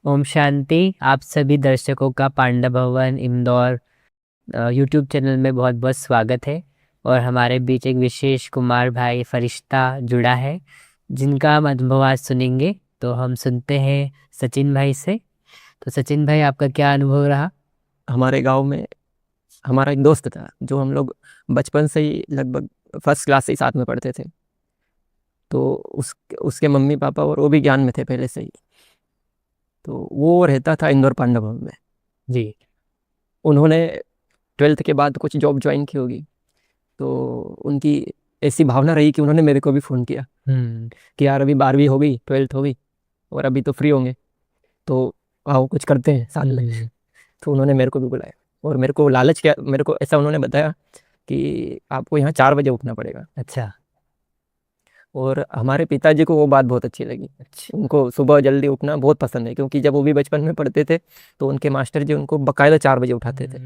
ओम शांति। आप सभी दर्शकों का पांडव भवन इंदौर यूट्यूब चैनल में बहुत बहुत स्वागत है। और हमारे बीच एक विशेष कुमार भाई फरिश्ता जुड़ा है, जिनका हम अनुभव आज सुनेंगे। तो हम सुनते हैं सचिन भाई से। तो सचिन भाई, आपका क्या अनुभव रहा? हमारे गांव में हमारा एक दोस्त था, जो हम लोग बचपन से ही लगभग फर्स्ट क्लास से ही साथ में पढ़ते थे। तो उसके मम्मी पापा और वो भी ज्ञान में थे पहले से ही। तो वो रहता था इंदौर पांडव भवन में। जी। उन्होंने 12th के बाद कुछ जॉब ज्वाइन की होगी। तो उनकी ऐसी भावना रही कि उन्होंने मेरे को भी फ़ोन किया हम्म। कि यार अभी 12वीं हो गई, 12th हो गई और अभी तो फ्री होंगे, तो आओ कुछ करते हैं साथ में। तो उन्होंने मेरे को भी बुलाया और मेरे को लालच किया। मेरे को ऐसा उन्होंने बताया कि आपको यहाँ 4 बजे उठना पड़ेगा। अच्छा। और हमारे पिताजी को वो बात बहुत अच्छी लगी। अच्छा। उनको सुबह जल्दी उठना बहुत पसंद है, क्योंकि जब वो भी बचपन में पढ़ते थे तो उनके मास्टर जी उनको बकायदा 4 बजे उठाते थे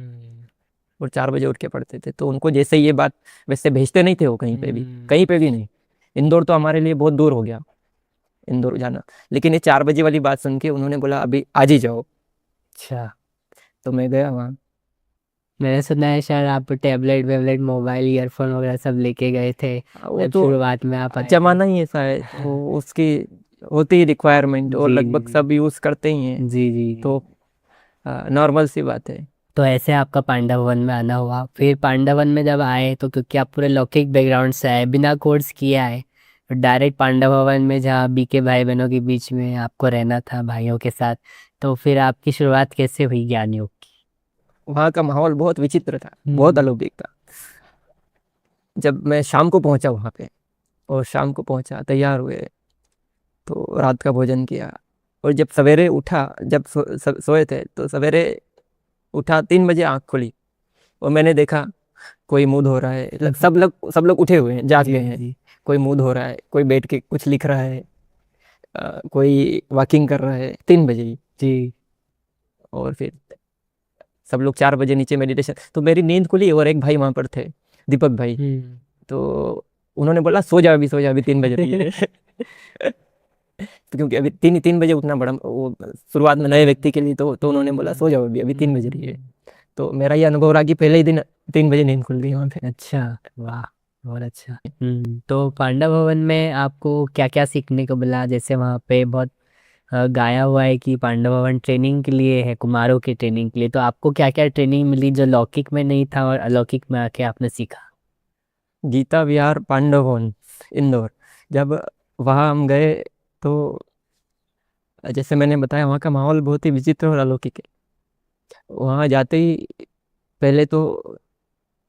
और 4 बजे उठ के पढ़ते थे। तो उनको जैसे ये बात, वैसे भेजते नहीं थे वो कहीं पे भी, कहीं पे भी नहीं। इंदौर तो हमारे लिए बहुत दूर हो गया, इंदौर जाना। लेकिन ये 4 बजे वाली बात सुन के उन्होंने बोला अभी आज ही जाओ। अच्छा। तो मैं गया वहाँ। मैंने सुना है शायद आप टैबलेट वेबलेट मोबाइल ईयरफोन वगैरह सब लेके गए थे वो जब तो शुरुआत में आप आए थे। जमाना ही ऐसा है, तो उसकी होती ही रिक्वायरमेंट, और जी जी लगभग जी। सब यूज़ करते ही हैं। जी जी जी। तो नॉर्मल सी बात है। तो ऐसे आपका पांडवन में आना हुआ। फिर पांडवन में जब आए तो क्योंकि आप पूरे लौकिक बैकग्राउंड से आए, बिना कोर्स किए आए, तो डायरेक्ट पांडव भवन में जहाँ बीके भाई बहनों के बीच में आपको रहना था भाइयों के साथ, तो फिर आपकी शुरुआत कैसे हुई ज्ञान योग की? वहाँ का माहौल बहुत विचित्र था, बहुत हम्म। अलौकिक था। जब मैं शाम को पहुंचा वहाँ पे, और शाम को पहुंचा, तैयार हुए, तो रात का भोजन किया, और जब सवेरे उठा, जब सोए थे, तो सवेरे उठा, 3 बजे आँख खुली और मैंने देखा कोई मुंह धो रहा है। सब लोग उठे हुए हैं, जाग जी गए हैं। जी कोई मुंह धो रहा है, कोई बैठ के कुछ लिख रहा है, कोई वॉकिंग कर रहा है, 3 बजे ही। जी। और फिर सब लोग 4 बजे नीचे मेडिटेशन। तो मेरी नींद खुली और एक भाई वहां पर थे, दीपक भाई। हम्म। तो उन्होंने बोला सो जा, अभी सो जा, अभी 3 बज रही है। तो क्योंकि अभी 3 3 बजे उठना बड़ा वो शुरुआत में नए व्यक्ति के लिए, तो उन्होंने बोला सो जाओ, अभी अभी 3 बज रही है। तो मेरा ये अनुभव रहा कि पहले ही दिन 3 बजे नींद खुल गई वहाँ पे। अच्छा। वाह। बहुत अच्छा। तो पांडव भवन में आपको क्या क्या सीखने को मिला? जैसे वहाँ पे बहुत गाया हुआ है कि पांडव भवन ट्रेनिंग के लिए है, कुमारों की ट्रेनिंग के लिए। तो आपको क्या क्या ट्रेनिंग मिली जो लौकिक में नहीं था और अलौकिक में आके आपने सीखा? गीता विहार पांडव भवन इंदौर, जब वहाँ हम गए, तो जैसे मैंने बताया वहाँ का माहौल बहुत ही विचित्र और अलौकिक है। वहाँ जाते ही पहले तो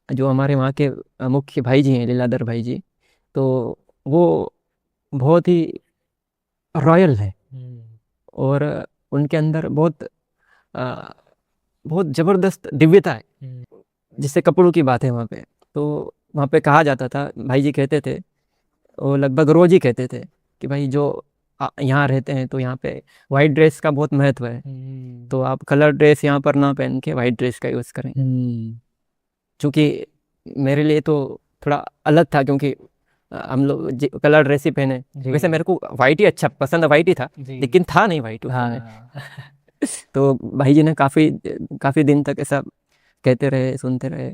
जो हमारे वहाँ के मुख्य भाई जी हैं, लीलाधर भाई जी, तो वो बहुत ही रॉयल है। हम्म। और उनके अंदर अ, बहुत जबरदस्त दिव्यता है। हम्म। जिससे कपड़ों की बात है वहाँ पे, तो वहाँ पे कहा जाता था, भाई जी कहते थे, वो लगभग रोज ही कहते थे कि भाई जो यहाँ रहते हैं, तो यहाँ पे वाइट ड्रेस का बहुत महत्व है। हम्म। तो आप कलर ड्रेस यहाँ पर ना पहन के वाइट ड्रेस का यूज़ करें। हम्म। क्योंकि मेरे लिए तो थोड़ा अलग था, क्योंकि हम लोग कलर ड्रेस ही पहने। जी वैसे मेरे को वाइट ही अच्छा पसंद है, वाइट ही था, जी। लेकिन था नहीं वाइट उस समय। हाँ। तो भाई जी ने काफ़ी काफ़ी दिन तक ऐसा कहते रहे, सुनते रहे।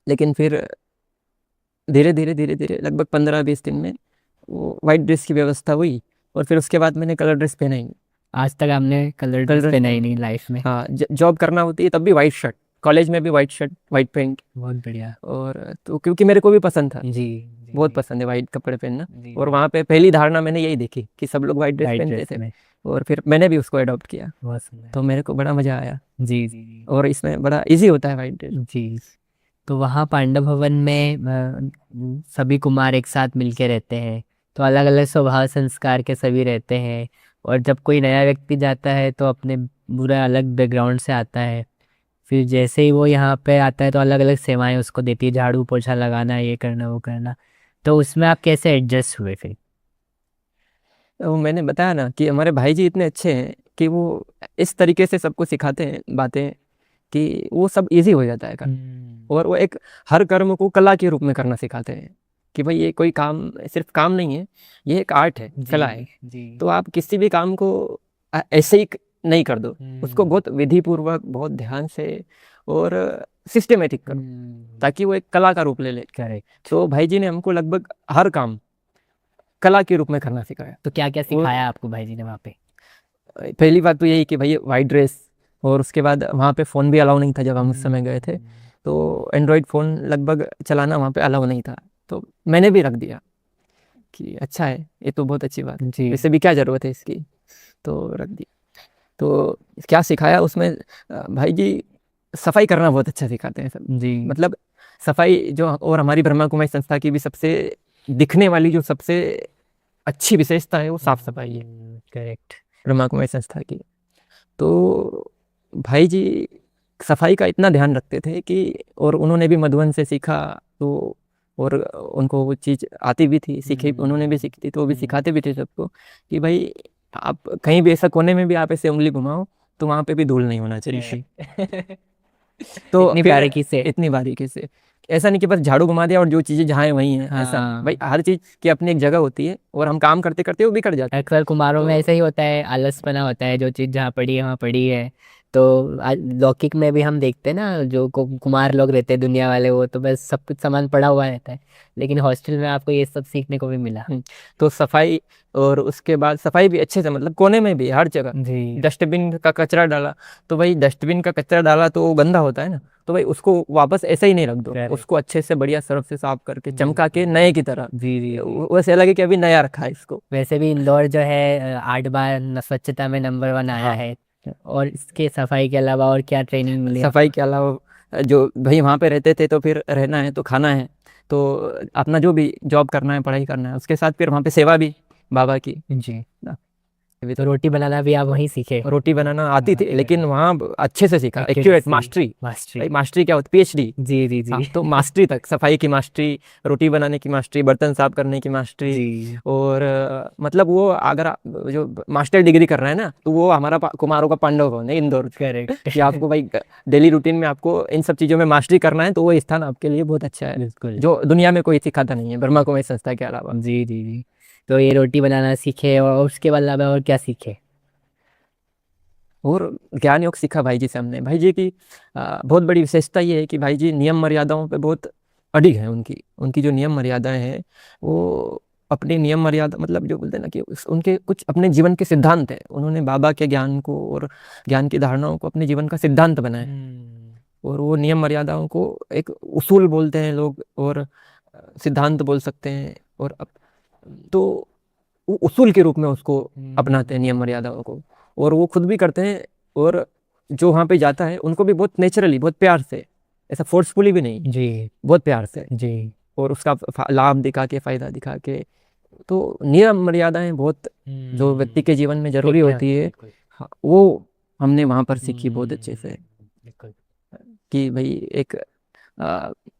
लेकिन फिर धीरे धीरे धीरे धीरे लगभग 15 20 दिन में वो वाइट ड्रेस की व्यवस्था हुई, और फिर उसके बाद मैंने कलर ड्रेस पहना ही नहीं। आज तक आपने कलर कलर ड्रेस ड्रेस पहना ही पहना ही नहीं नहीं। लाइफ में? हाँ, जॉब करना होती है तब भी वाइट शर्ट, कॉलेज में भी वाइट शर्ट वाइट पैंट। बहुत बढ़िया। और तो क्योंकि मेरे को भी पसंद था, जी जी बहुत जी। पसंद है वाइट कपड़े पहनना। जी और जी। वहाँ पे पहली धारणा मैंने यही देखी कि सब लोग वाइट ड्रेस वाइट पहनते ड्रेस थे, में। और फिर मैंने भी उसको अडॉप्ट किया। बहुत सुंदर। तो मेरे को बड़ा मज़ा आया, जी जी जी। और इसमें बड़ा इजी होता है वाइट ड्रेस। जी। तो वहाँ पांडव भवन में सभी कुमार एक साथ मिलके रहते हैं, तो अलग अलग स्वभाव संस्कार के सभी रहते हैं। और जब कोई नया व्यक्ति जाता है तो अपने पूरा अलग बैकग्राउंड से आता है। फिर जैसे ही वो यहाँ पे आता है तो अलग अलग सेवाएं उसको देती है, झाड़ू पोछा लगाना, ये करना वो करना। तो उसमें आप कैसे एडजस्ट हुए फिर? वो मैंने बताया ना कि हमारे भाई जी इतने अच्छे हैं कि वो इस तरीके से सबको सिखाते हैं बातें कि वो सब इजी हो जाता है करना। हम्म। और वो एक हर कर्म को कला के रूप में करना सिखाते हैं कि भाई ये कोई काम सिर्फ काम नहीं है, ये एक आर्ट है, जी कला है। जी। तो आप किसी भी काम को ऐसे ही नहीं कर दो, उसको बहुत विधि पूर्वक, बहुत ध्यान से और सिस्टमेटिक करो, ताकि वो एक कला का रूप ले ले। करेक्ट। तो भाई जी ने हमको लगभग हर काम कला के रूप में करना सिखाया। तो क्या क्या सिखाया आपको भाई जी ने वहाँ पे? पहली बात तो यही कि भाई वाइट ड्रेस, और उसके बाद वहाँ पे फ़ोन भी अलाउ नहीं था जब हम उस समय गए थे, तो एंड्रॉयड फ़ोन लगभग चलाना वहाँ पे अलाउ नहीं था, तो मैंने भी रख दिया कि अच्छा है, ये तो बहुत अच्छी बात है, जी वैसे भी क्या ज़रूरत है इसकी, तो रख दी। तो क्या सिखाया उसमें भाई जी, सफाई करना बहुत अच्छा सिखाते हैं सब। जी मतलब सफाई जो, और हमारी ब्रह्मा कुमारी संस्था की भी सबसे दिखने वाली जो सबसे अच्छी विशेषता है वो साफ सफाई है करेक्ट। ब्रह्मा कुमारी संस्था की। तो भाई जी सफाई का इतना ध्यान रखते थे कि, और उन्होंने भी मधुबन से सीखा, तो और उनको वो चीज़ आती भी थी, सीखी उन्होंने भी सीखी थी, तो वो भी सिखाते भी थे सबको कि भाई आप कहीं भी ऐसा कोने में भी आप ऐसे उंगली घुमाओ तो वहाँ पे भी धूल नहीं होना चाहिए। तो इतनी फिर बारीकी से। इतनी बारीकी से, ऐसा नहीं कि बस झाड़ू घुमा दिया और जो चीज़ें जहाँ हैं वहीं हैं, ऐसा हाँ। भाई हर चीज़ की अपनी एक जगह होती है, और हम काम करते करते वो बिगड़ जाते हैं। अक्सर कुमारों में तो ऐसा ही होता है, आलसपना होता है, जो चीज़ जहाँ पड़ी है वहाँ पड़ी है। तो लौकिक में भी हम देखते हैं ना, जो कुमार लोग रहते हैं दुनिया वाले, वो तो बस सब कुछ सामान पड़ा हुआ रहता है, लेकिन हॉस्टल में आपको ये सब सीखने को भी मिला। तो सफाई, और उसके बाद सफाई भी अच्छे से, मतलब कोने में भी हर जगह जी डस्टबिन का कचरा डाला, तो भाई डस्टबिन का कचरा डाला तो वो गंदा होता है ना, तो भाई उसको वापस ऐसे ही नहीं रख दो, Correct. उसको अच्छे से बढ़िया सर्फ से साफ करके चमका के नए की तरह, जी जी जी। वैसे लगे कि अभी नया रखा है इसको। वैसे भी इंदौर जो है 8 बार स्वच्छता में नंबर 1 आया हाँ। है। और इसके सफाई के अलावा और क्या ट्रेनिंग मिली आपको? सफाई के अलावा जो भाई वहाँ पे रहते थे, तो फिर रहना है तो खाना है, तो अपना जो भी जॉब करना है, पढ़ाई करना है, उसके साथ फिर वहाँ पे सेवा भी बाबा की जी। ना। तो रोटी बनाना भी आप वहीं सीखे? रोटी बनाना आती थी, लेकिन वहाँ अच्छे से सीखा, Accuracy, एक्यूरेट मास्टरी। मास्टरी। भाई मास्टरी क्या होती, पीएचडी। जी जी हाँ, जी। तो मास्टरी तक, सफाई की मास्टरी, रोटी बनाने की मास्टरी, बर्तन साफ करने की मास्टरी, जी और मतलब वो अगर जो मास्टर डिग्री कर रहे हैं ना, तो वो हमारा कुमारों का पांडव भवन है इंदौर। करेक्ट। कि आपको भाई डेली रूटीन में आपको इन सब चीज़ों में मास्टरी करना है, तो वो स्थान आपके लिए बहुत अच्छा है, बिल्कुल। जो दुनिया में कोई सिखाता नहीं है ब्रह्मा कुमारी संस्था के अलावा। जी जी जी। तो ये रोटी बनाना सीखे, और उसके अलावा और क्या सीखे? और ज्ञान योग सीखा भाई जी से हमने। भाई जी की बहुत बड़ी विशेषता ये है कि भाई जी नियम मर्यादाओं पे बहुत अडिग है। उनकी उनकी जो नियम मर्यादाएं हैं, वो अपनी नियम मर्यादा, मतलब जो बोलते हैं ना कि उनके कुछ अपने जीवन के सिद्धांत है, उन्होंने बाबा के ज्ञान को और ज्ञान की धारणाओं को अपने जीवन का सिद्धांत बनाया, और वो नियम मर्यादाओं को एक उसूल बोलते हैं लोग, और सिद्धांत बोल सकते हैं, और तो वो उसूल के रूप में उसको अपनाते हैं नियम मर्यादाओं को, और वो खुद भी करते हैं, और जो वहाँ पे जाता है उनको भी बहुत नेचुरली, बहुत प्यार से, ऐसा फोर्सफुली भी नहीं, जी बहुत प्यार से, जी। और उसका लाभ दिखा के, फायदा दिखा के। तो नियम मर्यादाएं बहुत जो व्यक्ति के जीवन में जरूरी होती है, हाँ, वो हमने वहाँ पर सीखी बहुत अच्छे से, कि भाई एक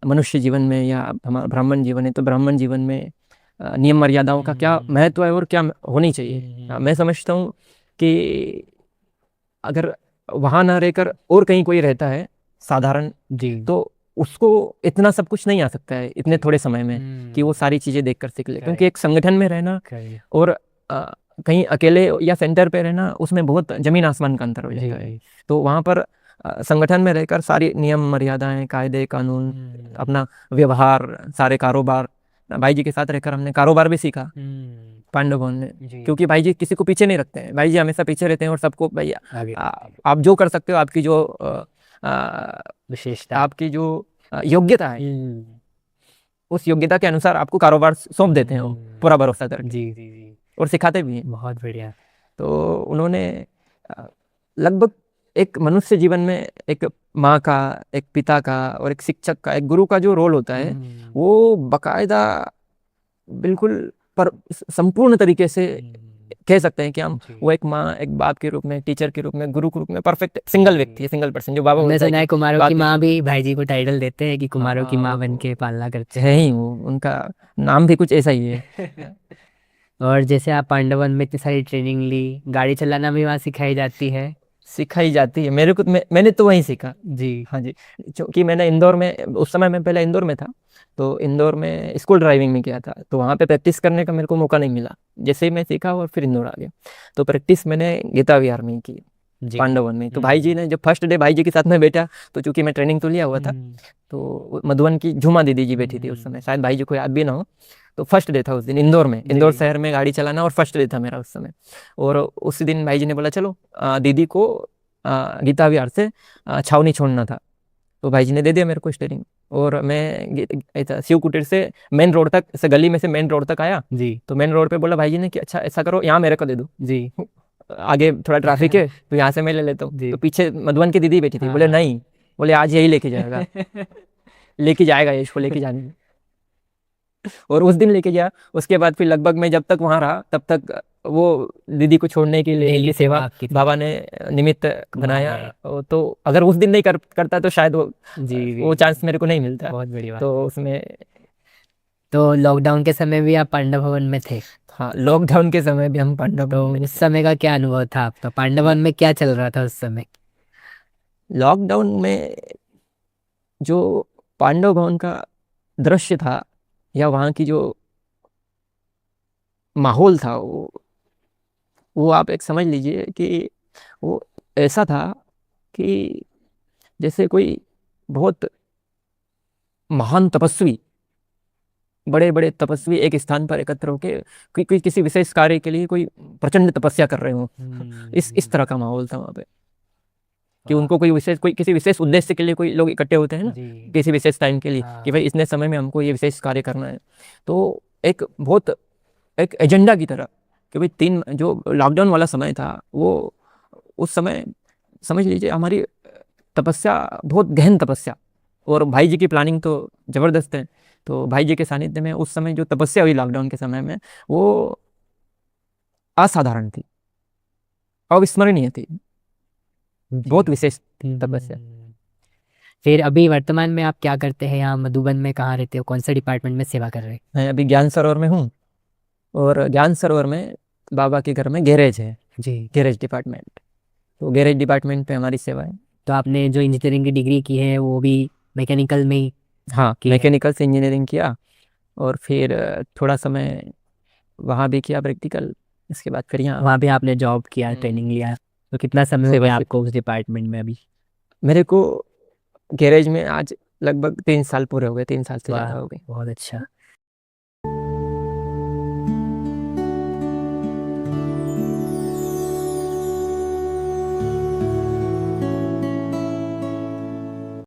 मनुष्य जीवन में, या हमारा ब्राह्मण जीवन है तो ब्राह्मण जीवन में नियम मर्यादाओं का क्या महत्व है और क्या होनी चाहिए। मैं समझता हूँ कि अगर वहाँ ना रहकर और कहीं कोई रहता है साधारण, जी तो उसको इतना सब कुछ नहीं आ सकता है इतने थोड़े समय में कि वो सारी चीज़ें देख कर सीख ले, क्योंकि एक संगठन में रहना और कहीं अकेले या सेंटर पे रहना, उसमें बहुत जमीन आसमान का अंतर हो जाता है। तो वहाँ पर संगठन में रहकर सारी नियम मर्यादाएं, कायदे कानून, अपना व्यवहार, सारे कारोबार, भाई जी के साथ रहकर हमने कारोबार भी सीखा पांडव भवन में, क्योंकि भाई जी किसी को पीछे नहीं रखते हैं, भाई जी हमेशा पीछे रहते हैं, और सबको भाई आप जो कर सकते हो, आपकी जो विशेषता, आपकी जो योग्यता है, उस योग्यता के अनुसार आपको कारोबार सौंप देते हैं, वो पूरा भरोसा करके। जी जी जी। और सिखाते भी हैं। बहुत बढ़िया। तो उन्होंने लगभग एक मनुष्य जीवन में एक माँ का, एक पिता का, और एक शिक्षक का, एक गुरु का जो रोल होता है, वो बकायदा बिल्कुल पर संपूर्ण तरीके से कह सकते हैं कि हम वो एक माँ, एक बाप के रूप में, टीचर के रूप में, गुरु के रूप में परफेक्ट सिंगल व्यक्ति है, सिंगल पर्सन, जो बाबा मैं बोलता है सुना है कि कुमारों की माँ भी भाई जी को टाइटल देते हैं कि कुमारों की माँ बन वो के पालना करते है ही, वो उनका नाम भी कुछ ऐसा ही है। हैं। और जैसे आप पांडवन में इतनी सारी ट्रेनिंग ली, गाड़ी चलाना भी वहाँ सिखाई जाती है? सिखाई जाती है मेरे को, मैंने तो वहीं सीखा जी। हाँ जी, क्योंकि मैंने इंदौर में, उस समय मैं पहले इंदौर में था, तो इंदौर में स्कूल ड्राइविंग में किया था, तो वहाँ पे प्रैक्टिस करने का मेरे को मौका नहीं मिला। जैसे ही मैं सीखा और फिर इंदौर आ गया, तो प्रैक्टिस मैंने गीता विहार में ही की। जी। पांडव वन में। तो भाई जी ने जब फर्स्ट डे भाई जी के साथ में बैठा, तो चूंकि मैं ट्रेनिंग तो लिया हुआ था, तो मधुबन की झुमा दीदी जी बैठी थी उस समय, शायद भाई जी को याद भी ना हो। तो फर्स्ट डे था उस दिन इंदौर में, इंदौर जी। शहर में गाड़ी चलाना, और फर्स्ट डे था मेरा उस समय। और उस दिन भाई जी ने बोला चलो दीदी को गीता विहार से छावनी छोड़ना था। तो भाई जी ने दे दिया मेरे को स्टेयरिंग, और मैं शिव कुटीर से मेन रोड तक, से गली में से मेन रोड तक आया। जी। तो मेन रोड पे बोला भाई जी ने कि अच्छा ऐसा करो, यहाँ मेरे को दे दो, जी। आगे थोड़ा ट्रैफिक है तो यहाँ से मैं ले लेता हूँ। जी। तो पीछे मधुबन की दीदी बैठी थी, हाँ, बोले हाँ। नहीं, बोले आज यही लेके जाएगा, लेके जाएगा ये, इसको लेके जाने। और उस दिन लेके गया। उसके बाद फिर लगभग मैं जब तक वहां रहा तब तक वो दीदी को छोड़ने के लिए डेली की सेवा आपकी थी। बाबा ने निमित्त बनाया। बनाया। तो अगर उस दिन नहीं करता तो शायद जी। वो चांस मेरे को नहीं मिलता। बहुत बड़ी बात। तो उसमें तो लॉकडाउन के समय भी आप पांडव भवन में थे? हाँ, लॉकडाउन के समय भी हम पांडव तो भवन में उस थे। समय का क्या अनुभव था आपका? पांडव भवन में क्या चल रहा था उस समय? लॉकडाउन में जो पांडव भवन का दृश्य था, या वहाँ की जो माहौल था, वो आप एक समझ लीजिए कि वो ऐसा था कि जैसे कोई बहुत महान तपस्वी, बड़े बड़े तपस्वी एक स्थान पर एकत्र होके कोई किसी विशेष कार्य के लिए कोई प्रचंड तपस्या कर रहे हो। इस तरह का माहौल था वहाँ पे, कि उनको कोई किसी विशेष उद्देश्य के लिए कोई लोग इकट्ठे होते हैं ना, जी। किसी विशेष टाइम के लिए, हाँ। कि भाई इतने समय में हमको ये विशेष कार्य करना है। तो एक बहुत एक एजेंडा की तरह, कि भाई जो लॉकडाउन वाला समय था, वो उस समय समझ लीजिए हमारी तपस्या, बहुत गहन तपस्या, और भाई जी की प्लानिंग तो जबरदस्त है। तो भाई जी के सानिध्य में उस समय जो तपस्या हुई लॉकडाउन के समय में, वो असाधारण थी, अविस्मरणीय थी, बहुत विशेष थी तपस्या। फिर अभी वर्तमान में आप क्या करते हैं? यहाँ मधुबन में कहाँ रहते हो? कौन सा डिपार्टमेंट में सेवा कर रहे हैं? मैं अभी ज्ञान सरोवर में हूँ, और ज्ञान सरोवर में बाबा के घर में गैरेज है, जी। Garage department. तो गैरेज डिपार्टमेंट पे हमारी सेवा है। तो आपने जो इंजीनियरिंग की डिग्री की है वो भी मैकेनिकल में ही हाँ, की है? मैकेनिकल से इंजीनियरिंग किया, और फिर थोड़ा समय वहाँ भी किया प्रैक्टिकल। इसके बाद फिर यहाँ वहाँ पे आपने जॉब किया, ट्रेनिंग लिया? तो कितना समय हो सेवा गया से आपको उस डिपार्टमेंट में अभी? मेरे को गैरेज में आज लगभग 3 साल पूरे हो गए, 3 साल से वाह, ज़्यादा हो गए। बहुत अच्छा।